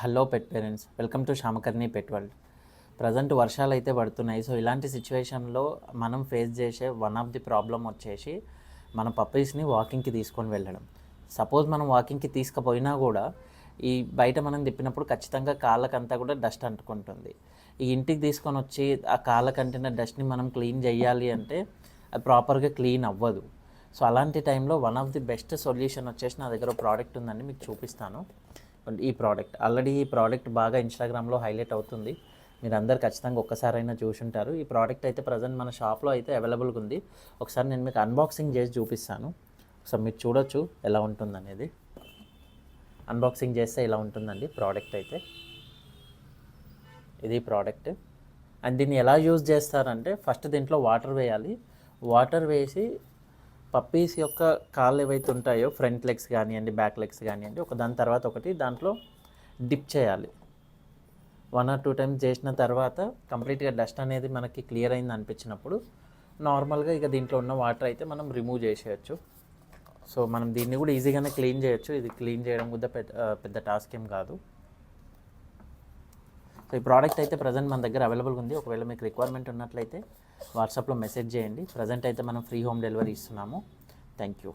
Hello pet parents, welcome to Shyamakarni pet world. Present వర్షాలు అయితే పడుతున్నాయి. సో ఇలాంటి సిచ్యువేషన్లో మనం ఫేస్ చేసే వన్ ఆఫ్ ది ప్రాబ్లం వచ్చేసి మన పప్పీస్ని వాకింగ్కి తీసుకొని వెళ్ళడం. సపోజ్ మనం వాకింగ్కి తీసుకుపోయినా కూడా ఈ బయట మనం తిప్పినప్పుడు ఖచ్చితంగా కాళ్ళకంతా కూడా డస్ట్ అంటుకుంటుంది. ఈ ఇంటికి తీసుకొని వచ్చి ఆ కాళ్ళకంటిన డస్ట్ని మనం క్లీన్ చేయాలి అంటే అది ప్రాపర్గా క్లీన్ అవ్వదు. సో అలాంటి టైంలో one of the best solution వచ్చేసి నా దగ్గర ప్రోడక్ట్ ఉందండి, మీకు చూపిస్తాను. ఈ ప్రోడక్ట్ ఆల్రెడీ ఈ ప్రోడక్ట్ బాగా ఇన్స్టాగ్రామ్లో హైలైట్ అవుతుంది. మీరు అందరు ఖచ్చితంగా ఒక్కసారైనా చూసుంటారు. ఈ ప్రోడక్ట్ అయితే ప్రజెంట్ మన షాప్లో అయితే అవైలబుల్గా ఉంది. ఒకసారి నేను మీకు అన్బాక్సింగ్ చేసి చూపిస్తాను. ఒకసారి మీరు చూడొచ్చు ఎలా ఉంటుందనేది. అన్బాక్సింగ్ చేస్తే ఇలా ఉంటుందండి ప్రోడక్ట్ అయితే. ఇది ప్రోడక్ట్. అండ్ దీన్ని ఎలా యూజ్ చేస్తారంటే ఫస్ట్ దీంట్లో వాటర్ వేయాలి. వాటర్ వేసి పప్పీస్ యొక్క కాళ్ళు ఏవైతే ఉంటాయో ఫ్రంట్ లెగ్స్ కానివ్వండి, బ్యాక్ లెగ్స్ కానివ్వండి, ఒక దాని తర్వాత ఒకటి దాంట్లో డిప్ చేయాలి. 1 or 2 times చేసిన తర్వాత కంప్లీట్గా డస్ట్ అనేది మనకి క్లియర్ అయింది అనిపించినప్పుడు నార్మల్గా ఇక దీంట్లో ఉన్న వాటర్ అయితే మనం రిమూవ్ చేసేయచ్చు. సో మనం దీన్ని కూడా ఈజీగానే క్లీన్ చేయొచ్చు. ఇది క్లీన్ చేయడం కూడా పెద్ద టాస్క్ ఏం కాదు. సో ఈ ప్రోడక్ట్ అయితే ప్రజెంట్ మన దగ్గర అవైలబుల్గా ఉంది. ఒకవేళ మీకు రిక్వైర్మెంట్ ఉన్నట్లయితే వాట్సాప్లో మెసేజ్ చేయండి. ప్రజెంట్ అయితే మనం ఫ్రీ హోమ్ డెలివరీ ఇస్తున్నాము. Thank you.